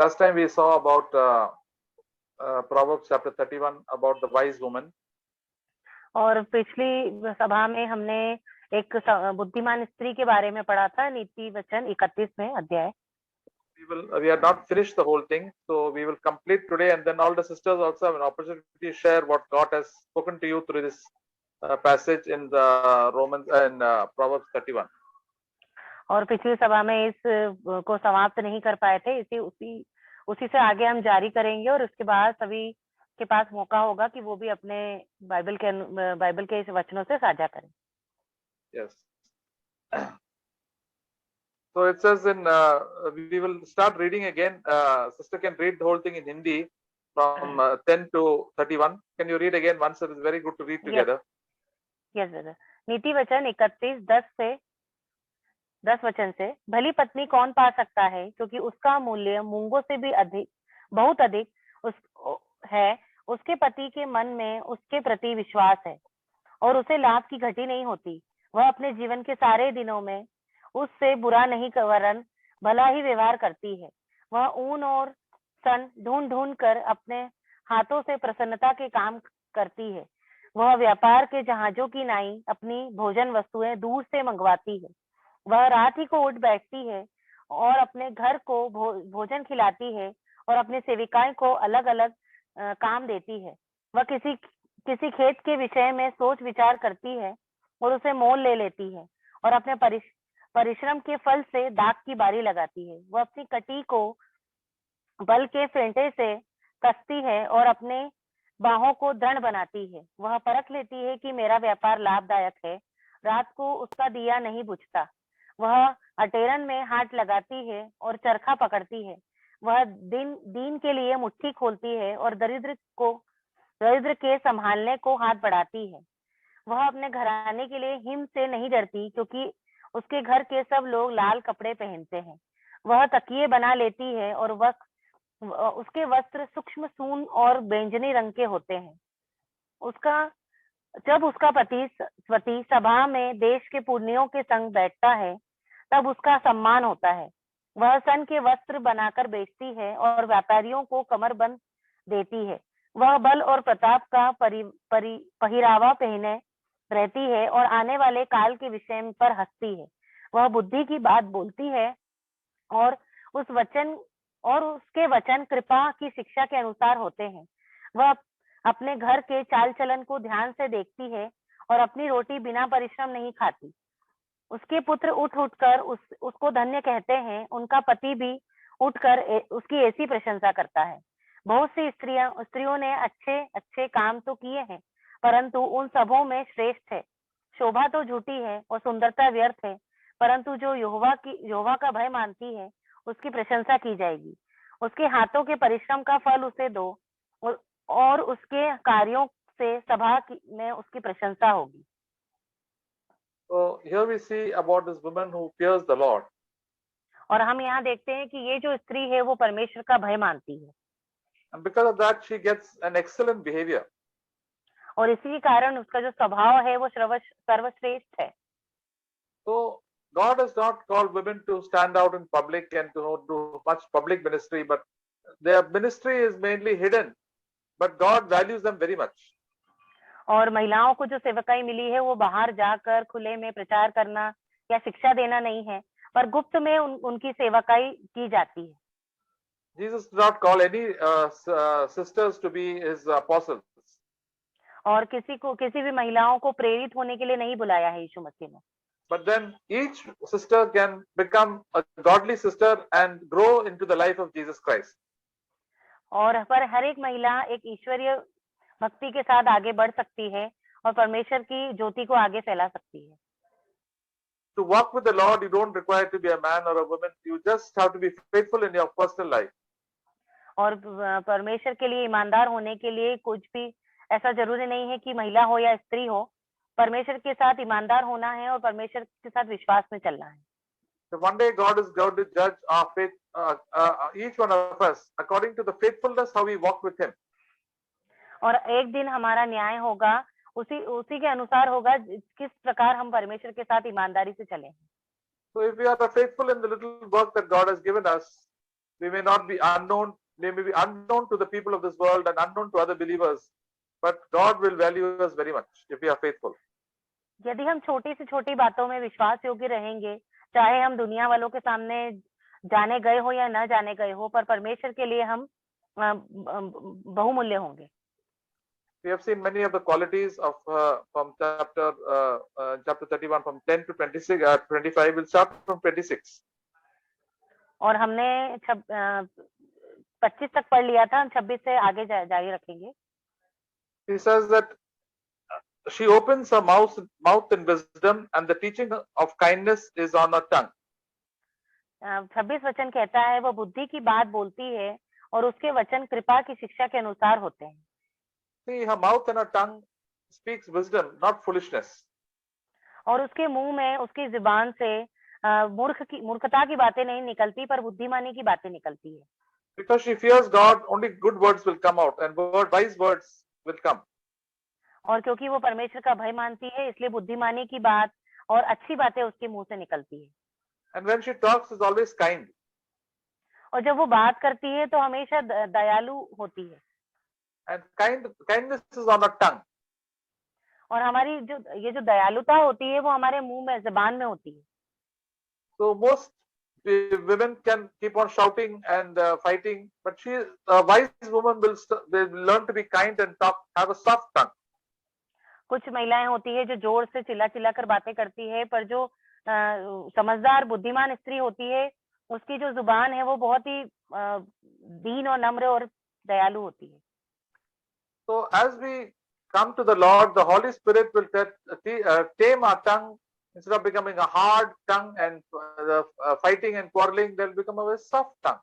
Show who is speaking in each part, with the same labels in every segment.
Speaker 1: Last time we saw about Proverbs chapter 31 about the wise woman.
Speaker 2: और पिछली सभा में हमने एक बुद्धिमान स्त्री के बारे में पढ़ा था, नीति वचन 31वें अध्याय।
Speaker 1: We are not finished the whole thing, so we will complete today, and then all the sisters also have an opportunity to share what God has spoken to you through this passage in the Romans and Proverbs 31.
Speaker 2: और पिछली सभा में इस को समाप्त नहीं कर पाए थे, उसी से आगे हम जारी करेंगे, और उसके बाद सभी के पास मौका होगा कि वो भी अपने बाइबल के इस वचनों से साझा करें।
Speaker 1: Yes. So it says we will start reading again. Sister can read the whole thing in Hindi from 10 to 31. Can you read again once? It is very good to read together.
Speaker 2: Yes, brother. नीति वचन 31 10 वचन से, भली पत्नी कौन पा सकता है, क्योंकि उसका मूल्य मूंगों से भी बहुत अधिक है। उसके पति के मन में उसके प्रति विश्वास है और उसे लाभ की घटी नहीं होती। वह अपने जीवन के सारे दिनों में उससे बुरा नहीं वरन भला ही व्यवहार करती है। वह ऊन और सन ढूंढ कर अपने हाथों से प्रसन्नता के काम करती है। वह व्यापार के जहाजों की नाई अपनी भोजन वस्तुएं दूर से मंगवाती है। वह रात ही को उठ बैठती है और अपने घर को भोजन खिलाती है और अपने सेविकाएं को अलग अलग काम देती है। वह किसी खेत के विषय में सोच विचार करती है और उसे मोल ले लेती है और अपने परिश्रम के फल से दाख की बारी लगाती है। वह अपनी कटी को बल के फेंटे से कसती है और अपने बाहों को दृढ़ बनाती है। वह परख लेती है कि मेरा व्यापार लाभदायक है। रात को उसका दिया नहीं बुझता। वह अटेरन में हाथ लगाती है और चरखा पकड़ती है। वह दीन के लिए मुट्ठी खोलती है और दरिद्र के संभालने को हाथ बढ़ाती है। वह अपने घराने के लिए हिम से नहीं डरती, क्योंकि उसके घर के सब लोग लाल कपड़े पहनते हैं। वह तकिए बना लेती है और उसके वस्त्र सूक्ष्म सून और बैंगनी रंग के होते हैं। जब उसका पति सभा में देश के पुरनियों के संग बैठता है, तब उसका सम्मान होता है। वह सन के वस्त्र बनाकर बेचती है और व्यापारियों को कमरबंद देती है। वह बल और प्रताप का पहिरावा पहने रहती है और आने वाले काल के विषय पर हंसती है। वह बुद्धि की बात बोलती है और उसके वचन कृपा की शिक्षा के अनुसार होते हैं। वह अपने घर के चाल चलन को ध्यान से देखती है और अपनी रोटी बिना परिश्रम नहीं खाती। उसके पुत्र उठकर उसको धन्य कहते हैं। उनका पति भी उठकर उसकी ऐसी प्रशंसा करता है। बहुत सी स्त्रियों ने अच्छे काम तो किए हैं, परंतु उन सबों में श्रेष्ठ है। शोभा तो झूठी है और सुंदरता व्यर्थ है, परंतु जो यहोवा का भय मानती है उसकी प्रशंसा की जाएगी। उसके हाथों के परिश्रम का फल उसे दो और उसके कार्यों से सभा में उसकी प्रशंसा होगी।
Speaker 1: So here we see about this woman who fears the Lord.
Speaker 2: और हम यहाँ देखते हैं कि ये जो स्त्री है वो परमेश्वर का भय मानती है।
Speaker 1: And because of that she gets an excellent behavior.
Speaker 2: और इसी कारण उसका जो स्वभाव है वो सर्वश्रेष्ठ है।
Speaker 1: So God has not called women to stand out in public and to do much public ministry, but their ministry is mainly hidden, but God values them very much.
Speaker 2: और महिलाओं को जो सेवकाई मिली है वो बाहर जाकर खुले में प्रचार करना या शिक्षा देना नहीं है, पर गुप्त में उनकी सेवकाई की जाती है।
Speaker 1: Jesus did not call any sisters to be his apostles.
Speaker 2: और किसी भी महिलाओं को प्रेरित होने के लिए नहीं बुलाया है यीशु मसीह ने।
Speaker 1: But then each sister can become a godly sister and grow into the life of Jesus Christ.
Speaker 2: और पर हर एक महिला एक ईश्वरीय भक्ति के साथ आगे बढ़ सकती है और परमेश्वर की ज्योति को आगे फैला सकती है।
Speaker 1: To walk with the Lord, you don't require to be a man or a woman. You just have to be faithful in your personal life.
Speaker 2: और परमेश्वर के लिए ईमानदार होने के लिए कुछ भी ऐसा जरूरी नहीं है कि महिला हो या स्त्री हो। परमेश्वर के साथ ईमानदार होना है और परमेश्वर के साथ विश्वास में चलना है।
Speaker 1: So one day God is going to judge our faith, each one of us according to the faithfulness how we walk with Him.
Speaker 2: और एक दिन हमारा न्याय होगा, उसी के अनुसार होगा किस प्रकार हम परमेश्वर के साथ ईमानदारी से चलें।
Speaker 1: So if we are faithful in the little work that God has given us, we may not be unknown, they may be unknown to the people of this world and unknown to other believers, but God will value us very much if we are faithful.
Speaker 2: यदि हम छोटी से छोटी बातों में विश्वास योग्य रहेंगे, चाहे हम दुनिया वालों के सामने जाने गए हो या न जाने गए हो, पर परमेश्वर के लिए हम बहुमूल्य होंगे.
Speaker 1: We have seen many of the qualities of from chapter 31 from 10 to 26, 25. We'll start from 26.
Speaker 2: और हमने 25 तक पढ़ लिया था, हम 26 से आगे जारी रखेंगे.
Speaker 1: He says that she opens her mouth in wisdom, and the teaching of kindness is on her tongue.
Speaker 2: 26 वचन कहता है, वह बुद्धि की बात बोलती है और उसके वचन कृपा की शिक्षा के अनुसार होते हैं.
Speaker 1: See, her mouth and her tongue speaks wisdom, not foolishness.
Speaker 2: और उसके मुंह में, उसकी जुबान से मूर्खता की बातें नहीं निकलती, पर बुद्धिमानी की बातें निकलती है.
Speaker 1: Because she fears God, only good words will come out, and wise words will come.
Speaker 2: और क्योंकि वो परमेश्वर का भय मानती है, इसलिए बुद्धिमानी की बात और अच्छी बातें उसके मुंह से निकलती है.
Speaker 1: And when she talks, is always kind.
Speaker 2: और जब वो बात करती है तो हमेशा दयालु होती है.
Speaker 1: And kindness is on her tongue.
Speaker 2: और हमारी ये जो दयालुता होती है, वो हमारे मुंह में, जुबान में होती है.
Speaker 1: So most women can keep on shouting and fighting, but a wise woman will learn to be kind and have a soft tongue.
Speaker 2: कुछ महिलाएं होती है जो जोर से चिल्ला कर बातें करती है, पर जो समझदार बुद्धिमान स्त्री होती है, उसकी जो जुबान है वो बहुत ही दीन और नम्र और दयालु होती है.
Speaker 1: So as we come to the Lord, the Holy Spirit will tame our tongue. Instead of becoming a hard tongue and fighting and quarreling, they'll become a very soft tongue.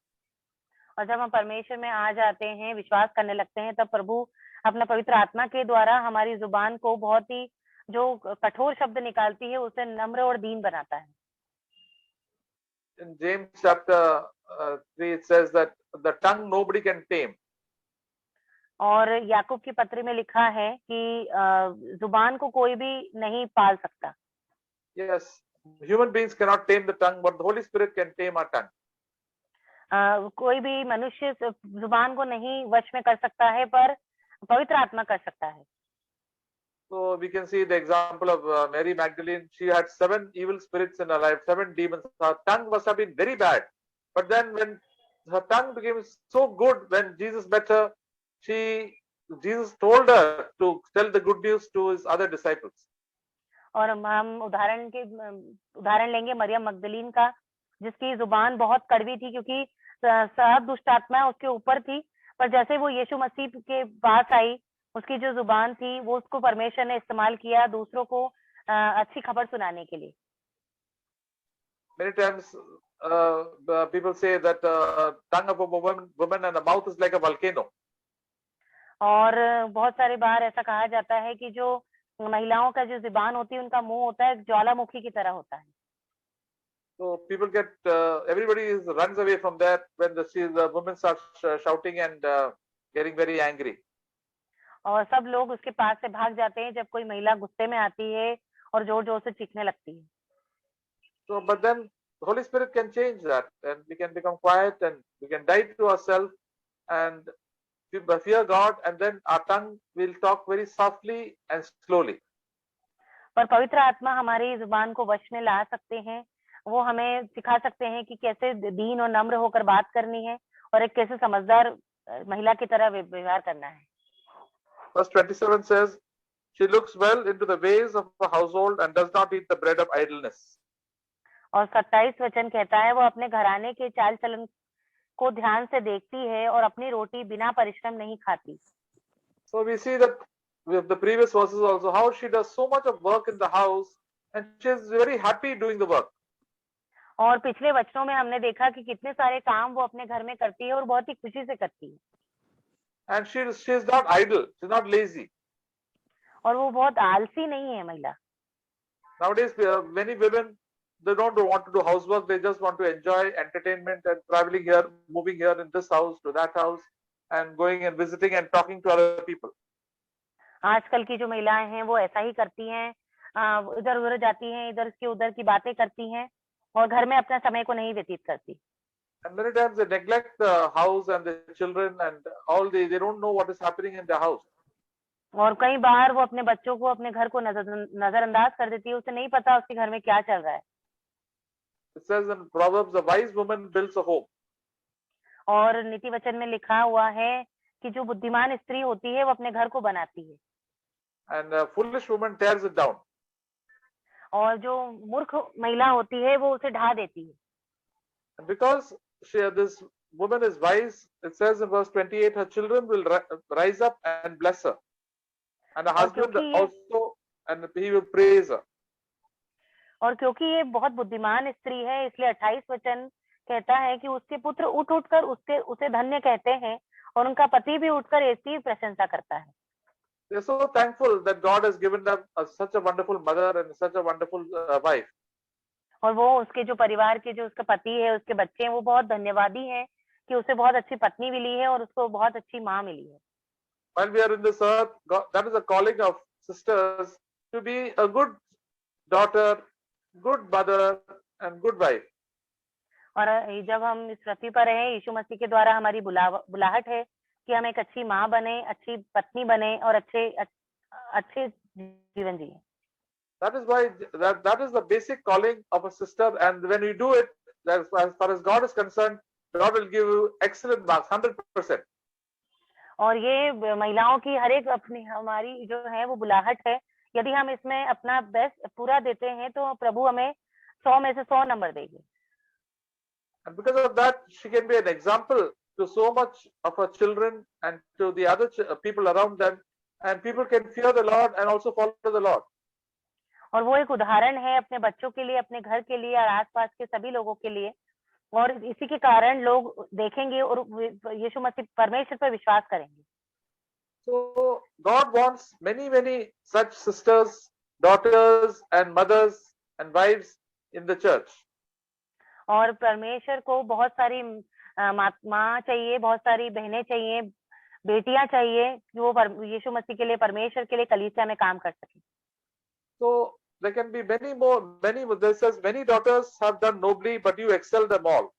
Speaker 2: और जब हम परमेश्वर में आ जाते हैं, विश्वास करने लगते हैं, तब प्रभु अपना पवित्र आत्मा के द्वारा हमारी जुबान को बहुत ही जो कठोर शब्द निकालती है, उसे नम्र और दीन बनाता है.
Speaker 1: In James chapter 3, it says that the tongue nobody can tame.
Speaker 2: और याकूब की पत्री में लिखा है कि जुबान को कोई भी नहीं पाल सकता.
Speaker 1: Yes, human beings cannot tame the tongue, but the Holy Spirit can tame our tongue.
Speaker 2: कोई भी मनुष्य जुबान को नहीं वश में कर सकता है, पर पवित्र आत्मा कर सकता है.
Speaker 1: So we can see the example of Mary Magdalene. She had 7 evil spirits in her life, 7 demons. Her tongue must have been very bad. But then when her tongue became so good, when Jesus met her, Jesus told her to tell the good news to his other disciples.
Speaker 2: और हम उदाहरण लेंगे मरियम मगदलीन का, जिसकी जुबान बहुत कड़वी थी, क्योंकि सब दुष्ट आत्मा उसके ऊपर थी. पर जैसे वो यीशु मसीह के पास आई, उसकी जो जुबान थी वो उसको परमेश्वर ने इस्तेमाल किया दूसरों को अच्छी खबर सुनाने के लिए.
Speaker 1: Many times people say that tongue of a woman and a mouth is like a volcano.
Speaker 2: और बहुत सारी बार ऐसा कहा जाता है कि जो महिलाओं का जो जुबान होती है, उनका मुंह होता है ज्वालामुखी की तरह होता है.
Speaker 1: So people everybody runs away from that when the woman starts shouting and getting very angry.
Speaker 2: और सब लोग उसके पास से भाग जाते हैं जब कोई महिला गुस्से में आती है और जोर जोर से चीखने लगती है.
Speaker 1: So, but then the Holy Spirit can change that, and we can become quiet and we can die to ourselves and fear God, and then our tongue will talk very softly and slowly.
Speaker 2: पर पवित्र आत्मा हमारी जुबान को वश में ला सकते हैं. वो हमें सिखा सकते हैं कि कैसे दीन और नम्र होकर बात करनी है और एक कैसे समझदार महिला की तरह व्यवहार करना है.
Speaker 1: Verse 27 says, she looks well into the ways of the household and does not eat the bread of idleness.
Speaker 2: और 27 वचन कहता है, वो अपने घराने के चाल चलन को ध्यान से देखती है और अपनी रोटी बिना परिश्रम नहीं खाती.
Speaker 1: So we see that with the previous verses also, how she does so much of work in the house and she is very happy doing the work.
Speaker 2: और पिछले वचनों में हमने देखा कि कितने सारे काम वो अपने घर में करती है और बहुत ही खुशी से करती है.
Speaker 1: And she is not idle, she is not lazy.
Speaker 2: और वो बहुत आलसी नहीं है महिला.
Speaker 1: Nowadays many women, they don't want to do housework, they just want to enjoy entertainment and traveling here, moving here in this house to that house and going and visiting and talking to other people.
Speaker 2: आजकल की जो महिलाएं हैं वो ऐसा ही करती हैं, इधर उधर जाती हैं, इधर की उधर की बातें करती हैं और घर में अपना समय को नहीं व्यतीत करती.
Speaker 1: And many times they neglect the house and the children and all they don't know what is happening in their house.
Speaker 2: और कई बार वो अपने बच्चों को अपने घर को नजरअंदाज कर देती है, उसे नहीं पता उसके घर में क्या चल रहा है।
Speaker 1: It says in Proverbs, a wise woman builds a home.
Speaker 2: और नीति वचन में लिखा हुआ है कि जो बुद्धिमान स्त्री होती है वो अपने घर को बनाती है,
Speaker 1: And a foolish woman tears it down.
Speaker 2: और जो मूर्ख महिला होती है वो उसे ढा देती है।
Speaker 1: And because this woman is wise, it says in verse 28, her children will rise up and bless her. And her husband also, and he will praise her.
Speaker 2: और क्योंकि ये बहुत बुद्धिमान स्त्री है, इसलिए 28 वचन कहता है कि उसके पुत्र उठ उठकर उसे धन्य कहते हैं, और उनका पति भी उठकर ऐसी प्रशंसा करता है।
Speaker 1: They are so thankful that God has given them such a wonderful mother and such a wonderful wife.
Speaker 2: और वो उसके जो परिवार के जो उसका पति है, उसके बच्चे हैं, वो बहुत धन्यवादी हैं कि उसे बहुत अच्छी पत्नी मिली है और उसको बहुत अच्छी माँ मिली है।
Speaker 1: While we are in this earth, God, that is a calling of sisters to be a good daughter, good mother and good wife.
Speaker 2: और जब हम इस पृथ्वी पर हैं, यीशु मसीह के द्वारा हमारी बुलाहट है कि हम एक अच्छी माँ बने, अच्छी पत्नी बने और अच्छे जीवन जिए।
Speaker 1: That is why that is the basic calling of a sister, and when you do it, as far as God is concerned, God will give you excellent marks, 100%.
Speaker 2: और ये महिलाओं की हर एक अपनी हमारी जो है वो बुलाहट है, यदि हम इसमें अपना बेस्ट पूरा देते हैं तो प्रभु हमें 100 में से 100 नंबर देंगे।
Speaker 1: And because of that, she can be an example to so much of her children and to the other people around them, and people can fear the Lord and also follow the Lord.
Speaker 2: और वो एक उदाहरण है अपने बच्चों के लिए, अपने घर के लिए और आसपास के सभी लोगों के लिए, और इसी के कारण लोग देखेंगे और यीशु मसीह परमेश्वर पर विश्वास करेंगे।
Speaker 1: So God wants many such sisters, daughters and mothers and wives in the church.
Speaker 2: और परमेश्वर को बहुत सारी माँ चाहिए, बहुत सारी बहनें चाहिए, बेटियां चाहिए कि वो यीशु मसीह के लिए, परमेश्वर के लिए कलीसिया में काम कर सके।
Speaker 1: So there can be this says many daughters have done nobly, but you excel them all.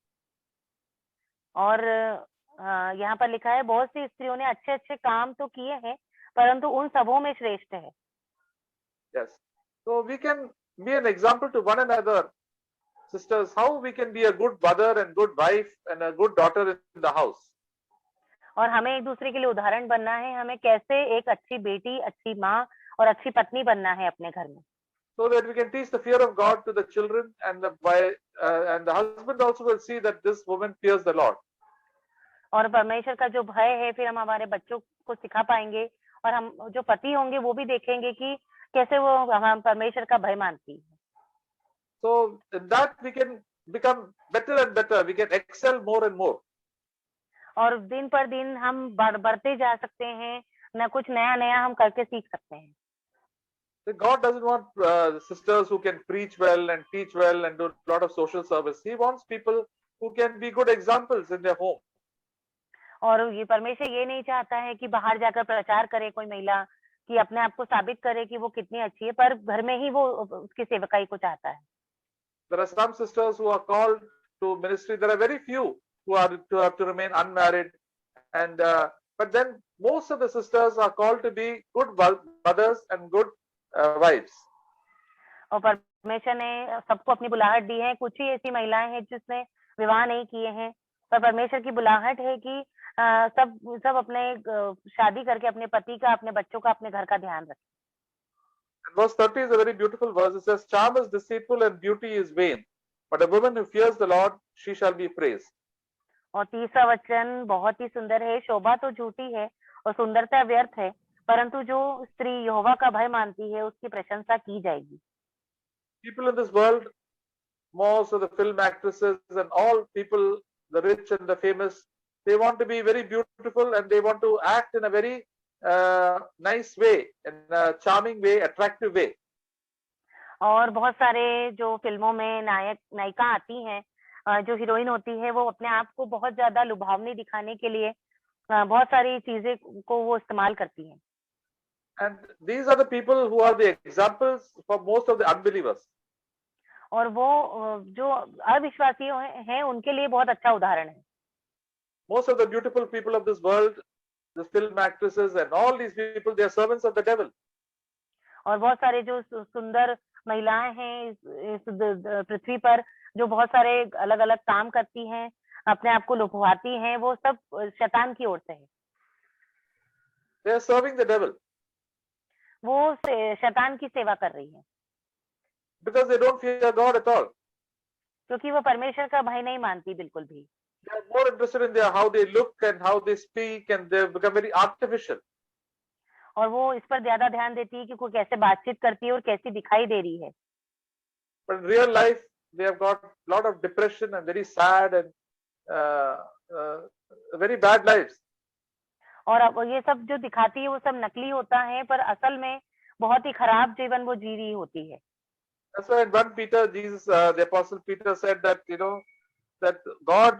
Speaker 2: और यहाँ पर लिखा है बहुत सी स्त्रियों ने अच्छे अच्छे काम तो किए हैं, परंतु उन सबों में श्रेष्ठ है।
Speaker 1: Yes. So we can be an example to one another, sisters, how we can be a good mother and good wife and a good daughter in the house.
Speaker 2: और हमें एक दूसरे के लिए उदाहरण बनना है, हमें कैसे एक अच्छी बेटी, अच्छी माँ और अच्छी पत्नी बनना है अपने घर में।
Speaker 1: So that we can teach the fear of God to the children, and the husband also will see that this woman fears the Lord.
Speaker 2: और परमेश्वर का जो भय है फिर हम हमारे बच्चों को सिखा पाएंगे, और हम जो पति होंगे वो भी देखेंगे कि कैसे वो हम परमेश्वर का भय मानती है।
Speaker 1: So in that we can become better and better, we can excel more and more.
Speaker 2: और दिन पर दिन हम बढ़ते जा सकते हैं, न कुछ नया नया हम करके सीख सकते हैं।
Speaker 1: God doesn't want sisters who can preach well and teach well and do a lot of social service. He wants people who can be good examples in their home.
Speaker 2: और ये परमेश्वर ये नहीं चाहता है कि बाहर जाकर प्रचार करे कोई महिला, कि अपने आप को साबित करे कि वो कितनी अच्छी है, पर घर में ही वो उसकी सेवकाई को चाहता है।
Speaker 1: There are some sisters who are called to ministry. There are very few who are to have to remain unmarried, and but then most of the sisters are called to be good mothers and good wives.
Speaker 2: और परमेश्वर ने सबको अपनी बुलाहट दी है, कुछ ही ऐसी महिलाएं हैं जिसने विवाह नहीं किए हैं, पर परमेश्वर की बुलाहट है कि सब अपने शादी करके अपने पति का, अपने बच्चों का, अपने घर का ध्यान रखें।
Speaker 1: Verse 30 is a very beautiful verse. It says, "Charm is deceitful and beauty is vain, but a woman who fears the Lord, she shall be praised."
Speaker 2: और 30वां वचन बहुत ही सुंदर है, शोभा तो झूठी है और सुंदरता व्यर्थ है, परंतु जो स्त्री यहोवा का भय मानती है उसकी प्रशंसा की जाएगी।
Speaker 1: People in this world, most of the film actresses and all people, the rich and the famous, they want to be very beautiful and they want to act in a very nice way, in a charming way, attractive way.
Speaker 2: और बहुत सारे जो फिल्मों में नायक नायिका आती हैं, जो हीरोइन होती है, वो अपने आप को बहुत ज्यादा लुभावनी दिखाने के लिए बहुत सारी चीजें को वो इस्तेमाल करती हैं।
Speaker 1: And these are the people who are the examples for most of the unbelievers.
Speaker 2: और वो जो अविश्वासी हैं उनके लिए बहुत अच्छा उदाहरण है।
Speaker 1: Most of the beautiful people of this world, the film actresses and all these people, they are servants of the devil.
Speaker 2: और बहुत सारे जो सुंदर महिलाएं हैं इस पृथ्वी पर, जो बहुत सारे अलग अलग काम करती हैं, अपने आप को लुभाती हैं, वो सब शैतान की ओर से है।
Speaker 1: They are serving the devil
Speaker 2: वो शैतान की सेवा कर रही है,
Speaker 1: because they don't fear God at all.
Speaker 2: क्योंकि वो परमेश्वर का भय नहीं मानती बिल्कुल भी।
Speaker 1: They are more interested in their how they look and how they speak, and they become very artificial.
Speaker 2: और वो इस पर ज्यादा ध्यान देती है कि वो कैसे बातचीत करती है और कैसी दिखाई दे रही है।
Speaker 1: But in real life, they have got a lot of depression and very sad and uh, uh, very bad lives.
Speaker 2: और अब ये सब जो दिखाती है वो सब नकली होता है, पर असल में बहुत ही खराब जीवन वो जी रही होती है।
Speaker 1: That's why in 1 Peter, Jesus, the Apostle Peter said that, that God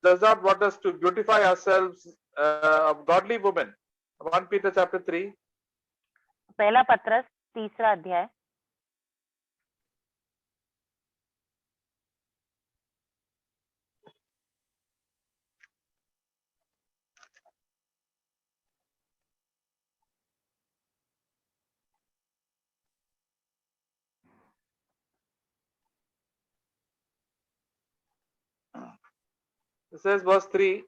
Speaker 1: does not want us to beautify ourselves of godly women. 1 Peter chapter 3.
Speaker 2: पहला पत्रस 3 अध्याय।
Speaker 1: It says verse 3,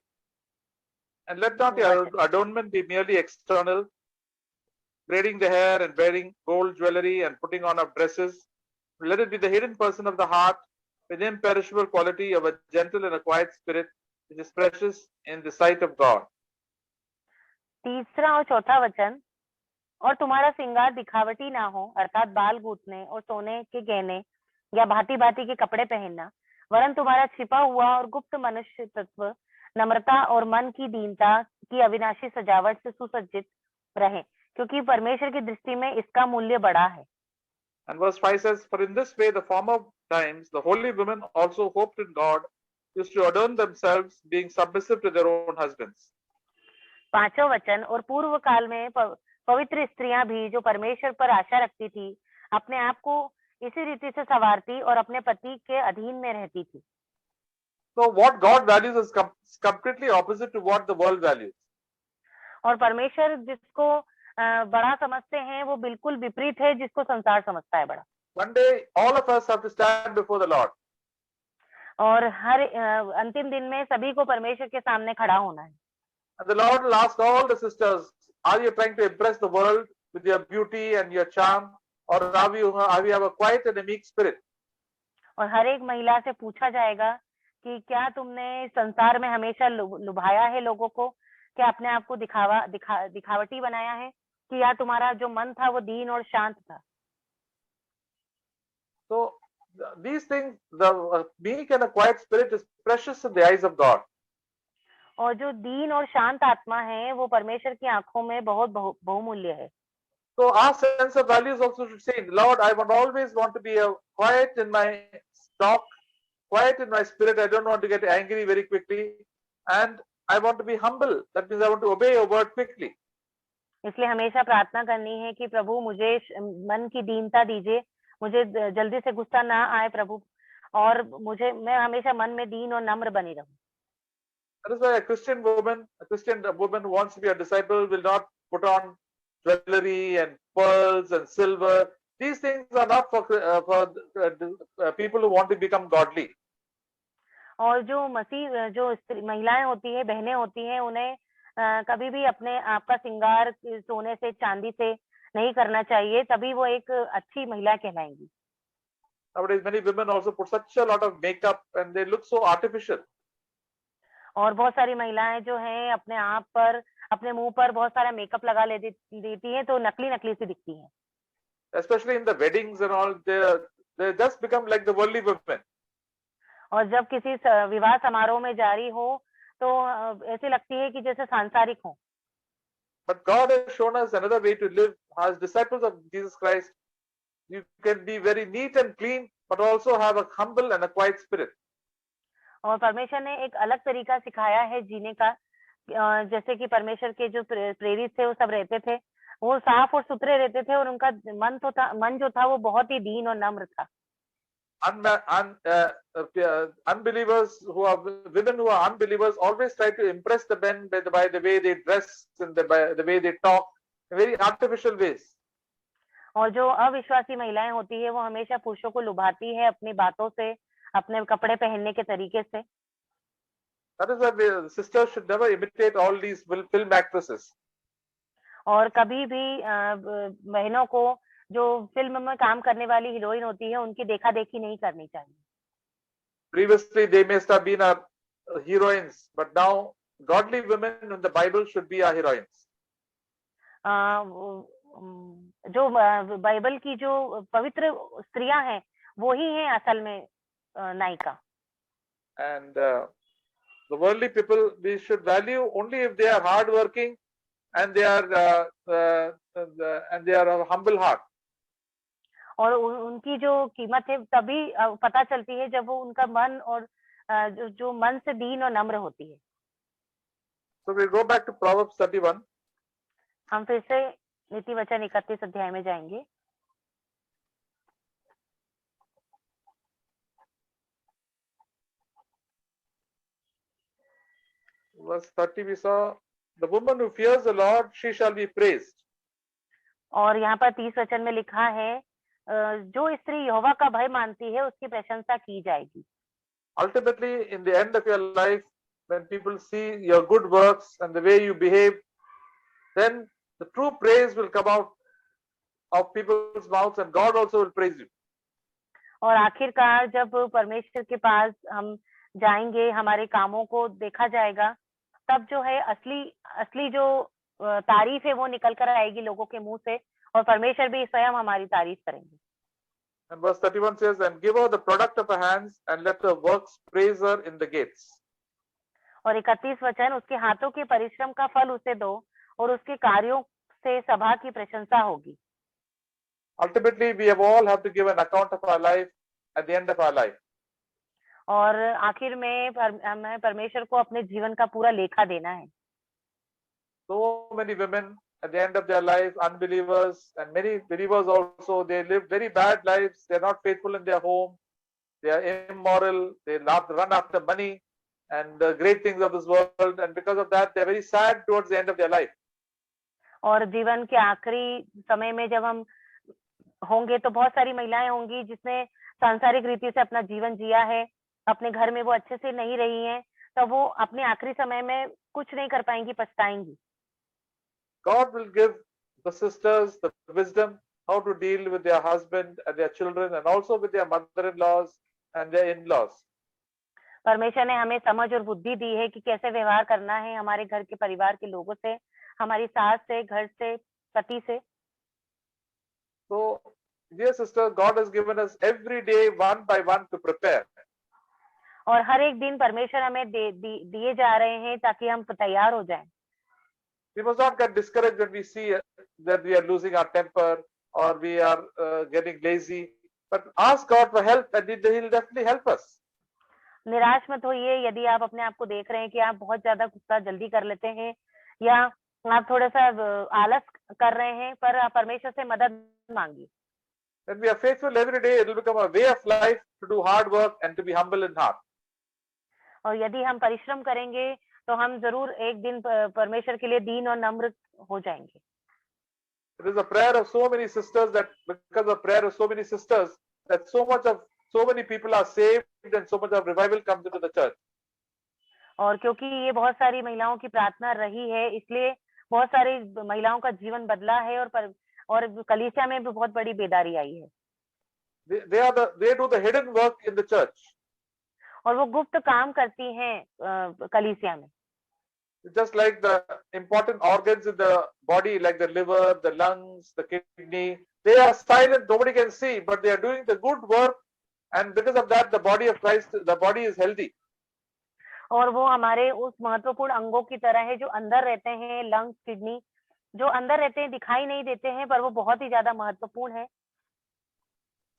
Speaker 1: and let not your adornment be merely external, braiding the hair and wearing gold jewelry and putting on of dresses. Let it be the hidden person of the heart with imperishable quality of a gentle and a quiet spirit, which is precious in the sight of God.
Speaker 2: तीसरा और चौथा वचन, और तुम्हारा श्रृंगार दिखावटी ना हो, अर्थात बाल गूंथने और सोने के गहने या भांति भांति के कपड़े पहनना, वरन तुम्हारा छिपा हुआ और गुप्त मनुष्य तत्व नम्रता और मन की दीनता की अविनाशी सजावट से सुसज्जित रहे, क्योंकि परमेश्वर की दृष्टि में इसका मूल्य बड़ा है।
Speaker 1: And verse 5 says, for in this way the former times the holy women also hoped in God, used to adorn themselves, being submissive to their own husbands.
Speaker 2: पांचों वचन, और पूर्व काल में पवित्र स्त्रियां भी जो परमेश्वर पर आशा रखती थी, अपने आप को इसी रीति से संवारती और अपने पति के अधीन में रहती थी।
Speaker 1: So what God values is completely opposite to what the world values.
Speaker 2: और परमेश्वर जिसको बड़ा समझते हैं वो बिल्कुल विपरीत है जिसको संसार समझता है बड़ा।
Speaker 1: One day all of us have to stand before the Lord.
Speaker 2: और हर अंतिम दिन में सभी को परमेश्वर के सामने खड़ा होना है।
Speaker 1: And the Lord will ask all the sisters, are you trying to impress the world with your beauty and your charm, or are you have a quiet and a meek spirit?
Speaker 2: और हर एक महिला से पूछा जाएगा कि क्या तुमने संसार में हमेशा लुभाया है लोगों को, क्या अपने आप को दिखावटी बनाया है, कि या तुम्हारा जो मन था वो दीन और शांत था।
Speaker 1: So these things, the meek and a quiet spirit is precious in the eyes of God.
Speaker 2: और जो दीन और शांत आत्मा है वो परमेश्वर की आंखों में बहुत बहुमूल्य है।
Speaker 1: So our sense of values also should say, Lord, I always want to be quiet in my talk, quiet in my spirit. I don't want to get angry very quickly, and I want to be humble. That means I want to obey your word quickly.
Speaker 2: इसलिए हमेशा प्रार्थना करनी है कि प्रभु मुझे मन की दीनता दीजिए, मुझे जल्दी से गुस्सा ना आए प्रभु, और मैं हमेशा मन में दीन और नम्र बनी रहूं।
Speaker 1: That is why a Christian woman who wants to be a disciple will not put on jewelry and pearls and silver. These things are not for people who want to become godly.
Speaker 2: और जो मसीह जो महिलाएं होती है, बहनें होती हैं, उन्हें कभी भी अपने आप का श्रृंगार सोने से चांदी से नहीं करना चाहिए, तभी वो एक अच्छी महिला कहलाएंगी।
Speaker 1: Nowadays many women also put such a lot of makeup and they look so artificial.
Speaker 2: और बहुत सारी महिलाएं जो हैं अपने आप पर, अपने मुंह पर बहुत सारा मेकअप लगा देती हैं, तो नकली नकली सी दिखती हैं।
Speaker 1: Especially in the weddings and all, they just become like the worldly women.
Speaker 2: और जब किसी विवाह समारोह में जा रही हो तो ऐसे लगती है कि जैसे सांसारिक हो।
Speaker 1: But God has shown us another way to live as disciples of Jesus Christ. You can be very neat and clean, but also have a humble and a quiet spirit.
Speaker 2: और परमेश्वर ने एक अलग तरीका सिखाया है जीने का, जैसे कि परमेश्वर के जो प्रेरित थे वो सब रहते थे, वो साफ और सुथरे रहते थे, और उनका मन जो था वो बहुत ही दीन और नम्र था।
Speaker 1: unbelievers who are women who are unbelievers always try to impress the men by the way they dress and by the way they talk, in very artificial ways.
Speaker 2: और जो अविश्वासी महिलाएं होती है वो हमेशा पुरुषों को लुभाती है अपनी बातों से, अपने कपड़े पहनने के तरीके से।
Speaker 1: That is why sisters should never imitate all these film actresses.
Speaker 2: और कभी भी बहनों को जो फिल्म में काम करने वाली हीरोइन होती है उनकी देखा देखी नहीं करनी चाहिए।
Speaker 1: Previously they must have been our heroines, but now godly women in the Bible should be our heroines.
Speaker 2: जो बाइबल की जो पवित्र स्त्रियां हैं वो ही हैं असल में नायिका।
Speaker 1: And the worldly people, we should value only if they are hard working and they are of humble heart.
Speaker 2: और उनकी जो कीमत है तभी पता चलती है जब वो उनका मन और जो मन से दीन और नम्र होती है।
Speaker 1: So we go back to Proverbs 31.
Speaker 2: हम फिर से नीति वचन 31 अध्याय में जाएंगे।
Speaker 1: Verse 30 we saw, the woman who fears the Lord, she shall be praised.
Speaker 2: और यहाँ पर 30 वचन में लिखा है, जो स्त्री यहोवा का भय मानती है उसकी प्रशंसा की जाएगी।
Speaker 1: Ultimately, in the end of your life, when people see your good works and the way you behave, then the true praise will come out of people's mouths and God also will praise you.
Speaker 2: और आखिरकार जब परमेश्वर के पास हम जाएंगे, हमारे कामों को देखा जाएगा, तब जो है असली जो तारीफ है वो निकल कर आएगी लोगों के मुंह से और परमेश्वर भी स्वयं हमारी तारीफ करेंगे।
Speaker 1: And verse 31 says, and give her the product of her hands and let her works praise her in the gates.
Speaker 2: और 31 वचन, उसके हाथों के परिश्रम का फल उसे दो और उसके कार्यों से सभा की प्रशंसा होगी।
Speaker 1: Ultimately, we all have to give an account of our life at the end of our life.
Speaker 2: और आखिर में हमें परमेश्वर को अपने जीवन का पूरा लेखा देना है।
Speaker 1: So many women at the end of their life, unbelievers and many believers also, they live very bad lives. They are not faithful in their home. They are immoral. They run after money and the great things of this world. And because of that, they are very sad towards the end of their life.
Speaker 2: और जीवन के आखिरी समय में जब हम होंगे तो बहुत सारी महिलाएं होंगी जिसने सांसारिक रीति से अपना जीवन जिया है, अपने घर में वो अच्छे से नहीं रही हैं, तो वो अपने आखिरी समय में कुछ नहीं कर पाएंगी, पछताएंगी।
Speaker 1: God will give the sisters the wisdom how to deal with their husband and their children and also with their mother-in-laws and their in-laws.
Speaker 2: परमेश्वर ने हमें समझ और बुद्धि दी है कि कैसे व्यवहार करना है हमारे घर के परिवार के लोगों से, हमारी सास से, घर से, पति से।
Speaker 1: So, dear sister, God has given us every day one by one to prepare.
Speaker 2: और हर एक दिन परमेश्वर हमें दिए जा रहे हैं ताकि हम तैयार हो जाएं।
Speaker 1: We must not get discouraged when we see that we are losing our temper or we are getting lazy, but ask God for help and He'll definitely help us.
Speaker 2: निराश मत होइए यदि आप अपने आप को देख रहे हैं कि आप बहुत ज्यादा गुस्सा जल्दी कर लेते हैं या आप थोड़ा सा आलस कर रहे हैं, पर परमेश्वर से मदद मांगिए।
Speaker 1: When we are faithful every day, it will become a way of life to do hard work and to be humble in heart.
Speaker 2: और यदि हम परिश्रम करेंगे तो हम जरूर एक दिन परमेश्वर के लिए दीन और नम्र हो जाएंगे।
Speaker 1: It is a prayer of so many sisters that because of prayer of so many sisters that so many people are saved and so much of revival comes into the church.
Speaker 2: और क्योंकि ये बहुत सारी महिलाओं की प्रार्थना रही है, इसलिए बहुत सारी महिलाओं का जीवन बदला है और कलीसिया में भी बहुत बड़ी बेदारी आई है।
Speaker 1: They do the hidden work in the church.
Speaker 2: और वो गुप्त काम करती हैं कलीसिया में।
Speaker 1: Just like the important organs in the body, like the liver, the lungs, the kidney, they are silent, nobody can see, but they are doing the good work, and because of that, the body of Christ, the body is healthy.
Speaker 2: और वो हमारे उस महत्वपूर्ण अंगों की तरह है जो अंदर रहते हैं, लंग्स, किडनी, जो अंदर रहते हैं, दिखाई नहीं देते हैं, पर वो बहुत ही ज्यादा महत्वपूर्ण है।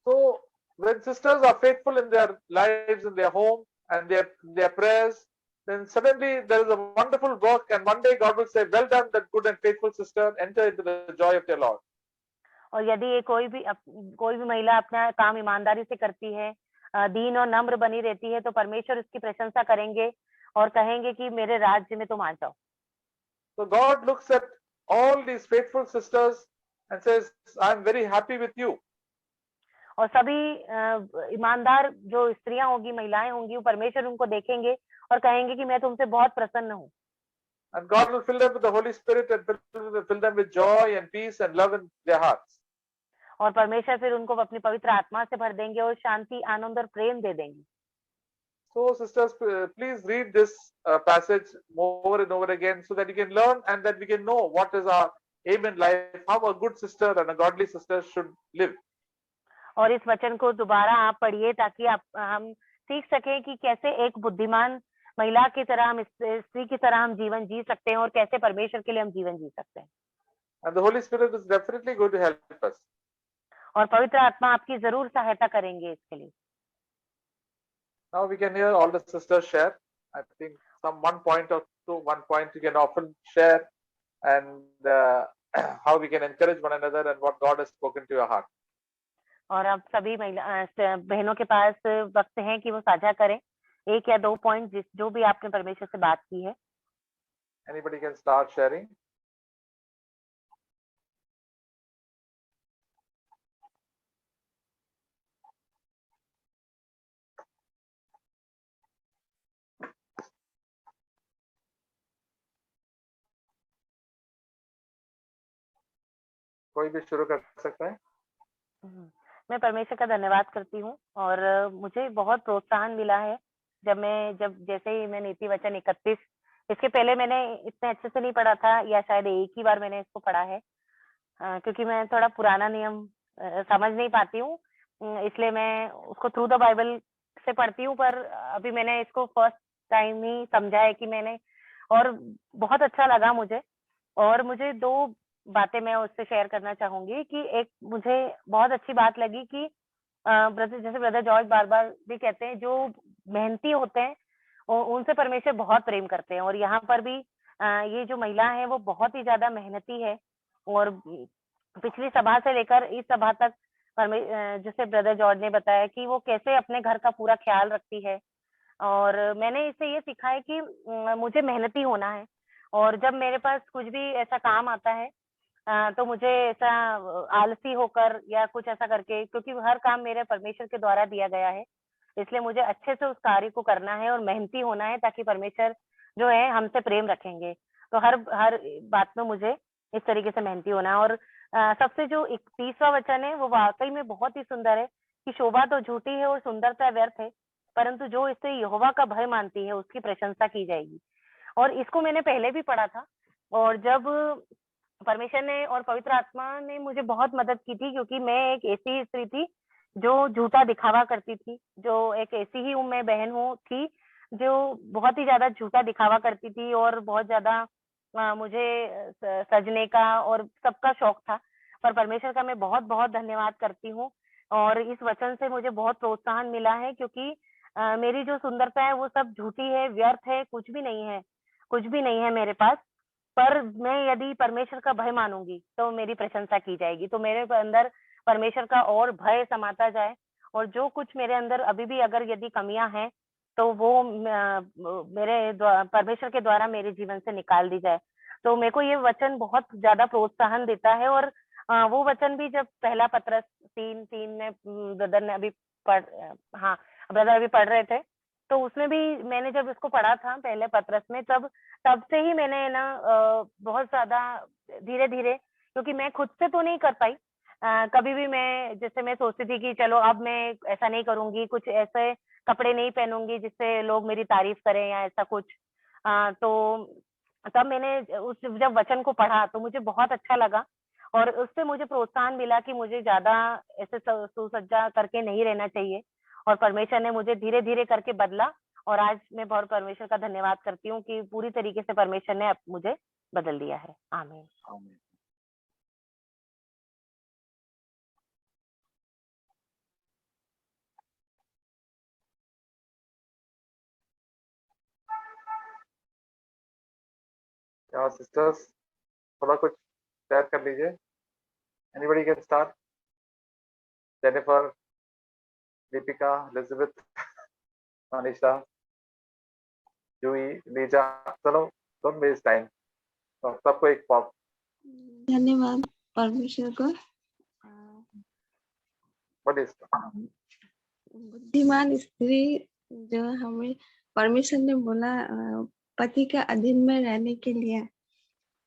Speaker 1: So when sisters are faithful in their lives, in their home, and their prayers, then suddenly there is a wonderful work, and one day God will say, "Well done, that good and faithful sister. Enter into the joy of your Lord."
Speaker 2: और यदि ये कोई भी महिला अपना काम ईमानदारी से करती है दीन और नम्र बनी रहती है, तो परमेश्वर उसकी प्रशंसा करेंगे और कहेंगे कि मेरे राज्य में तुम आ जाओ।
Speaker 1: So God looks at all these faithful sisters and says, I'm very happy with you.
Speaker 2: और सभी ईमानदार जो स्त्रियां होंगी, महिलाएं होंगी, वो परमेश्वर उनको देखेंगे और कहेंगे कि मैं तुमसे बहुत प्रसन्न हूँ।
Speaker 1: And God will fill them with the Holy Spirit and fill them with joy and peace and love in their hearts.
Speaker 2: और परमेश्वर फिर उनको अपनी पवित्र आत्मा से भर देंगे और शांति, आनंद और प्रेम दे देंगे।
Speaker 1: So sisters, please read this passage over and over again so that you can learn and that we can know what is our aim in life, how a good sister and a godly sister should live.
Speaker 2: और इस वचन को दोबारा आप पढ़िए ताकि हम सीख सकें कि कैसे एक बुद्धिमान महिला की तरह हम, स्त्री की तरह हम जीवन जी सकते हैं और कैसे परमेश्वर के लिए हम जीवन जी सकते हैं।
Speaker 1: And the Holy Spirit is definitely going to help us.
Speaker 2: और पवित्र आत्मा आपकी जरूर सहायता करेंगे इसके लिए।
Speaker 1: Now we can hear all the sisters share. I think some one point you can often share, and how we can encourage one another and what God has spoken to your heart.
Speaker 2: और अब सभी महिला बहनों के पास वक्त है कि वो साझा करें 1 या 2 पॉइंट जो भी आपने परमेश्वर से बात की है।
Speaker 1: Anybody can start sharing. कोई भी शुरू कर सकता है।
Speaker 2: मैं परमेश्वर का धन्यवाद करती हूँ और मुझे बहुत प्रोत्साहन मिला है जब जैसे ही मैं नीति वचन 31, इसके पहले मैंने इतने अच्छे से नहीं पढ़ा था या शायद एक ही बार मैंने इसको पढ़ा है, क्योंकि मैं थोड़ा पुराना नियम समझ नहीं पाती हूँ, इसलिए मैं उसको थ्रू द बाइबल से पढ़ती हूँ, पर अभी मैंने इसको फर्स्ट टाइम ही समझा है कि मैंने, और बहुत अच्छा लगा मुझे। और मुझे 2 बातें मैं उससे शेयर करना चाहूंगी कि एक मुझे बहुत अच्छी बात लगी कि ब्रदर जॉर्ज बार-बार भी कहते हैं जो मेहनती होते हैं उनसे परमेश्वर बहुत प्रेम करते हैं, और यहाँ पर भी ये जो महिला है वो बहुत ही ज्यादा मेहनती है और पिछली सभा से लेकर इस सभा तक जैसे ब्रदर जॉर्ज ने बताया कि वो कैसे अपने घर का पूरा ख्याल रखती है, और मैंने इससे ये सीखा है कि मुझे मेहनती होना है, और जब मेरे पास कुछ भी ऐसा काम आता है तो मुझे ऐसा आलसी होकर या कुछ ऐसा करके, क्योंकि हर काम मेरे परमेश्वर के द्वारा दिया गया है, इसलिए मुझे अच्छे से उस कार्य को करना है और मेहनती होना है ताकि परमेश्वर जो है हमसे प्रेम रखेंगे। तो हर हर बात में मुझे इस तरीके से मेहनती होना है। और सबसे जो 31वां वचन है वो वाकई में बहुत ही सुंदर है कि शोभा तो झूठी है और सुंदरता व्यर्थ है, परंतु जो इससे यहोवा का भय मानती है उसकी प्रशंसा की जाएगी। और इसको मैंने पहले भी पढ़ा था, और जब परमेश्वर ने और पवित्र आत्मा ने मुझे बहुत मदद की थी, क्योंकि मैं एक ऐसी स्त्री थी जो झूठा दिखावा करती थी, जो एक ऐसी ही मैं बहन हूँ थी जो बहुत ही ज्यादा झूठा दिखावा करती थी और बहुत ज्यादा मुझे सजने का और सबका शौक था। पर परमेश्वर का मैं बहुत बहुत धन्यवाद करती हूँ, और इस वचन से मुझे बहुत प्रोत्साहन मिला है, क्योंकि मेरी जो सुंदरता है वो सब झूठी है, व्यर्थ है, कुछ भी नहीं है, कुछ भी नहीं है मेरे पास। पर मैं यदि परमेश्वर का भय मानूंगी तो मेरी प्रशंसा की जाएगी, तो मेरे अंदर परमेश्वर का और भय समाता जाए, और जो कुछ मेरे अंदर अभी भी अगर यदि कमियां हैं तो वो मेरे परमेश्वर के द्वारा मेरे जीवन से निकाल दी जाए। तो मेरे को ये वचन बहुत ज्यादा प्रोत्साहन देता है। और वो वचन भी जब पहला पत्रस 3:3 में ब्रदर ने अभी हाँ ब्रदर अभी पढ़ रहे थे, तो उसमें भी मैंने जब इसको पढ़ा था पहले पत्रस में, तब से ही मैंने ना बहुत ज्यादा धीरे धीरे, क्योंकि मैं खुद से तो नहीं कर पाई, कभी भी मैं जैसे मैं सोचती थी कि चलो अब मैं ऐसा नहीं करूंगी, कुछ ऐसे कपड़े नहीं पहनूंगी जिससे लोग मेरी तारीफ करें या ऐसा कुछ। तो तब मैंने उस जब वचन को पढ़ा तो मुझे बहुत अच्छा लगा, और उससे मुझे प्रोत्साहन मिला कि मुझे ज्यादा ऐसे सुसज्जा करके नहीं रहना चाहिए, और परमेश्वर ने मुझे धीरे धीरे करके बदला, और आज मैं बहुत परमेश्वर का धन्यवाद करती हूँ कि पूरी तरीके से परमेश्वर ने मुझे बदल दिया है। आमीन।
Speaker 1: Amen. क्या सिस्टर्स थोड़ा कुछ शेयर कर लीजिए। Anybody can start. Jennifer, Deepika, Elizabeth, Manisha, Jui, Nija, चलो don't waste time. तो सबको एक पॉप.
Speaker 3: धन्यवाद परमेश्वर को।
Speaker 1: What is
Speaker 3: बुद्धिमान स्त्री जो हमें परमेश्वर ने बोला पति के अधीन में रहने के लिए,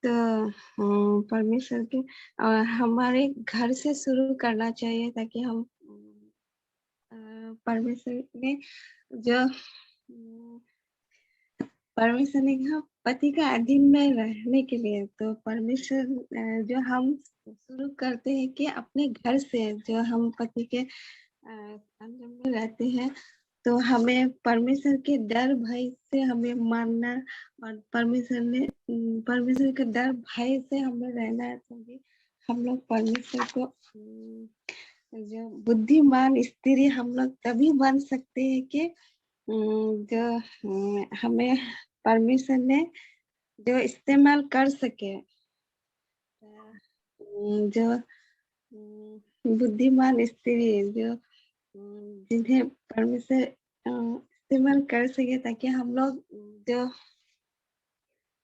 Speaker 3: तो परमेश्वर के हमारे घर से शुरू करना चाहिए, ताकि हम परमेश्वर ने जो परमेश्वर ने कहा पति का अधीन में रहने के लिए, तो परमेश्वर जो हम शुरू करते हैं कि अपने घर से, जो हम पति के अंडर में रहते हैं, तो हमें परमेश्वर के डर भय से हमें मानना, और परमेश्वर के डर भय से हमें रहना चाहिए। हम लोग परमेश्वर को जो बुद्धिमान स्त्री हम लोग तभी बन सकते हैं कि जो हमें परमेश्वर ने जो इस्तेमाल कर सके, जो बुद्धिमान स्त्री जो जिन्हें परमेश्वर इस्तेमाल कर सके, ताकि हम लोग जो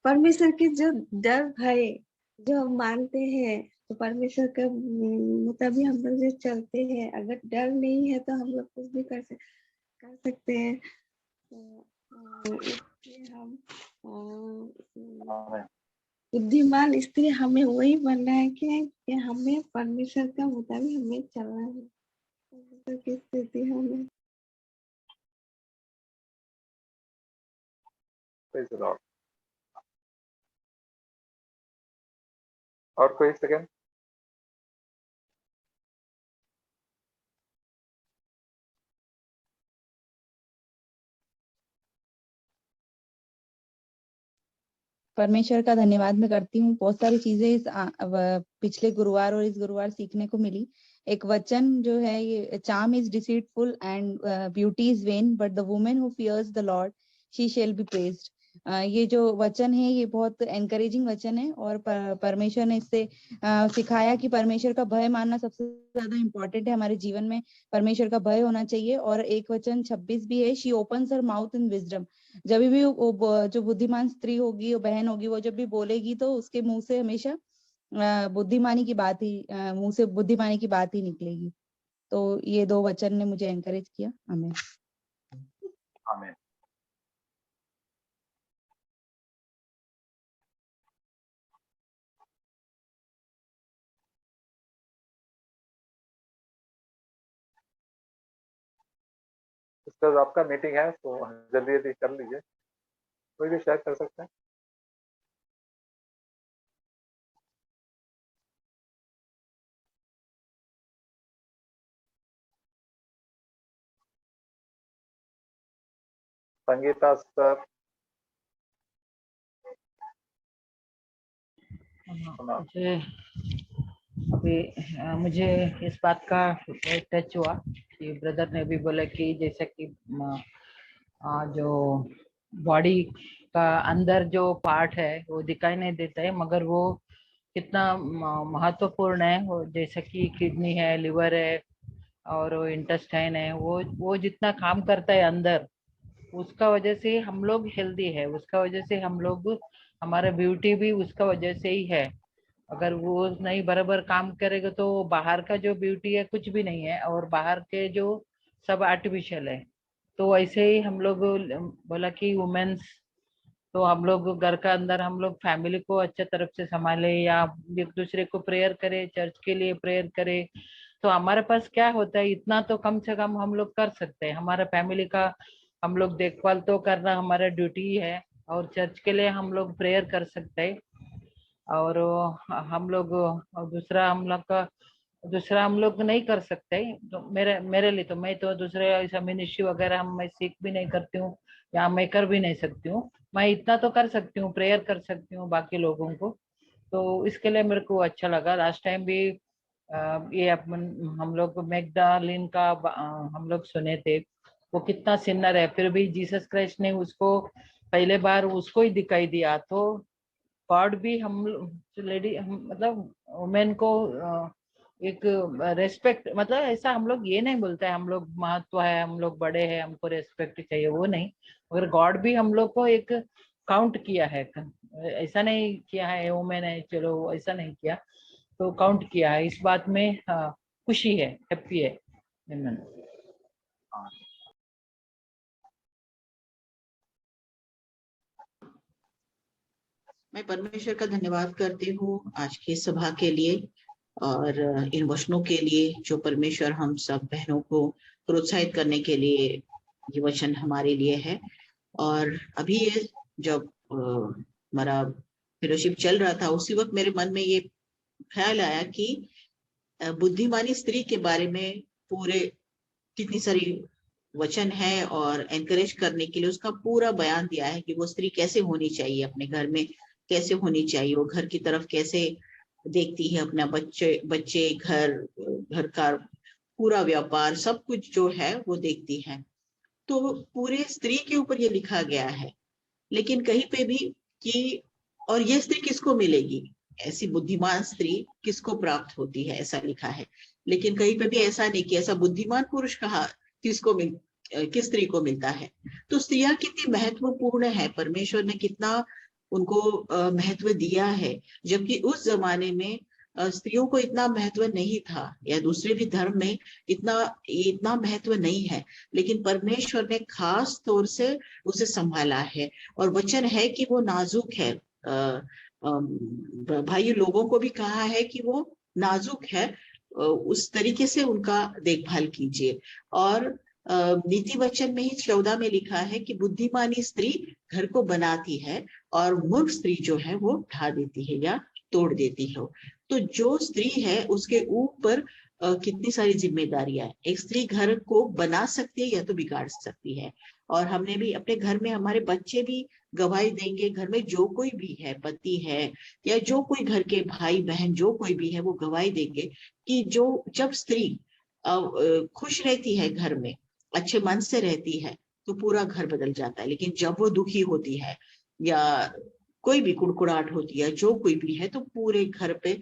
Speaker 3: परमेश्वर के जो डर भय जो हम मानते हैं, तो परमेश्वर के मुताबिक हम लोग जो चलते हैं, अगर डर नहीं है तो हम लोग कुछ भी कर सकते हैं। इसलिए हम बुद्धिमान स्त्री हमें वही बनना है कि हमें परमेश्वर का मुताबिक हमें चलना है, परमेश्वर की स्थिति हमें।
Speaker 1: Praise the Lord. और कोई सेकंड?
Speaker 4: परमेश्वर का धन्यवाद मैं करती हूँ। बहुत सारी चीजें इस पिछले गुरुवार और इस गुरुवार सीखने को मिली। एक वचन जो है ये, charm is deceitful and beauty is vain but the woman who fears the lord she shall be praised. ये जो वचन है ये बहुत एनकरेजिंग वचन है, और परमेश्वर ने इससे सिखाया कि परमेश्वर का भय मानना सबसे ज्यादा इम्पोर्टेंट है हमारे जीवन में। परमेश्वर का भय होना चाहिए। और एक वचन 26 भी है, she opens her mouth in wisdom. जब भी वो जो बुद्धिमान स्त्री होगी, वो बहन होगी, वो जब भी बोलेगी तो उसके मुंह से हमेशा बुद्धिमानी की बात ही मुंह से बुद्धिमानी की बात ही निकलेगी। तो ये दो वचन ने मुझे एनकरेज किया। आमीन।
Speaker 1: आमीन। सिस्टर्स आपका मीटिंग है तो जल्दी जल्दी कर लीजिए, कोई भी शेयर कर सकते हैं। संगीता सर,
Speaker 5: मुझे इस बात का टच हुआ कि ब्रदर ने भी बोला कि जैसा कि जो बॉडी का अंदर जो पार्ट है वो दिखाई नहीं देता है, मगर वो कितना महत्वपूर्ण है। वो जैसा कि किडनी है, लिवर है और इंटेस्टाइन है, वो जितना काम करता है अंदर, उसका वजह से हम लोग हेल्दी है, उसका वजह से हम लोग, हमारा ब्यूटी भी उसका वजह से ही है। अगर वो नहीं बराबर काम करेगा तो बाहर का जो ब्यूटी है कुछ भी नहीं है, और बाहर के जो सब आर्टिफिशियल है। तो ऐसे ही हम लोग बोला कि वुमेन्स, तो हम लोग घर का अंदर हम लोग फैमिली को अच्छे तरफ से संभाले, या एक दूसरे को प्रेयर करे, चर्च के लिए प्रेयर करे। तो हमारे पास क्या होता है, इतना तो कम से कम हम लोग कर सकते हैं। हमारा फैमिली का हम लोग देखभाल तो करना हमारा ड्यूटी है, और चर्च के लिए हम लोग प्रेयर कर सकते हैं। और हम लोग दूसरा हम लोग नहीं कर सकते। तो मेरे लिए तो, मैं तो दूसरे ऐसा मिनिस्ट्री वगैरह मैं सीख भी नहीं करती हूँ, या मैं कर भी नहीं सकती हूँ। मैं इतना तो कर सकती हूँ, प्रेयर कर सकती हूँ बाकी लोगों को। तो इसके लिए मेरे को अच्छा लगा। लास्ट टाइम भी ये हम लोग मैगडालिन का हम लोग सुने थे। वो कितना सिन्नर है, फिर भी जीसस क्राइस्ट ने उसको पहले बार उसको ही दिखाई दिया। तो गॉड भी हम लेडी मतलब वुमेन को एक रेस्पेक्ट, मतलब ऐसा हम लोग ये नहीं बोलते हैं हम लोग महत्व है, हम लोग बड़े हैं, हमको रेस्पेक्ट चाहिए, वो नहीं। मगर गॉड भी हम लोग को एक काउंट किया है, ऐसा नहीं किया है वो मैंने चलो ऐसा नहीं किया, तो काउंट किया है। इस बात में खुशी है, हैप्पी है। Amen.
Speaker 6: मैं परमेश्वर का धन्यवाद करती हूँ आज की सभा के लिए और इन वचनों के लिए जो परमेश्वर हम सब बहनों को प्रोत्साहित करने के लिए ये वचन हमारे लिए है। और अभी ये जब हमारा फेलोशिप चल रहा था उसी वक्त मेरे मन में ये ख्याल आया कि बुद्धिमानी स्त्री के बारे में पूरे कितनी सारी वचन है और एनकरेज करने के लिए उसका पूरा बयान दिया है कि वो स्त्री कैसे होनी चाहिए, अपने घर में कैसे होनी चाहिए, वो घर की तरफ कैसे देखती है, अपना बच्चे घर का पूरा व्यापार सब कुछ जो है वो देखती है। तो पूरे स्त्री के ऊपर ये लिखा गया है। लेकिन कहीं पे भी कि और ये स्त्री किसको मिलेगी, ऐसी बुद्धिमान स्त्री किसको प्राप्त होती है, ऐसा लिखा है। लेकिन कहीं पे भी ऐसा नहीं कि ऐसा बुद्धिमान पुरुष कहा किस स्त्री को मिलता है। तो स्त्रियां कितनी महत्वपूर्ण है, परमेश्वर ने कितना उनको महत्व दिया है, जबकि उस जमाने में स्त्रियों को इतना महत्व नहीं था, या दूसरे भी धर्म में इतना महत्व नहीं है। लेकिन परमेश्वर ने खास तौर से उसे संभाला है और वचन है कि वो नाजुक है। भाई लोगों को भी कहा है कि वो नाजुक है, उस तरीके से उनका देखभाल कीजिए। और नीति वचन में ही 14 में लिखा है कि बुद्धिमानी स्त्री घर को बनाती है और मूर्ख स्त्री जो है वो ढा देती है या तोड़ देती है। तो जो स्त्री है उसके ऊपर कितनी सारी जिम्मेदारियां है। एक स्त्री घर को बना सकती है या तो बिगाड़ सकती है। और हमने भी अपने घर में, हमारे बच्चे भी गवाही देंगे, घर में जो कोई भी है, पति है या जो कोई घर के भाई बहन जो कोई भी है, वो गवाही देंगे कि जब स्त्री खुश रहती है, घर में अच्छे मन से रहती है, तो पूरा घर बदल जाता है। लेकिन जब वो दुखी होती है या कोई भी कुड़कुड़ाहट होती है, जो कोई भी है, तो पूरे घर पे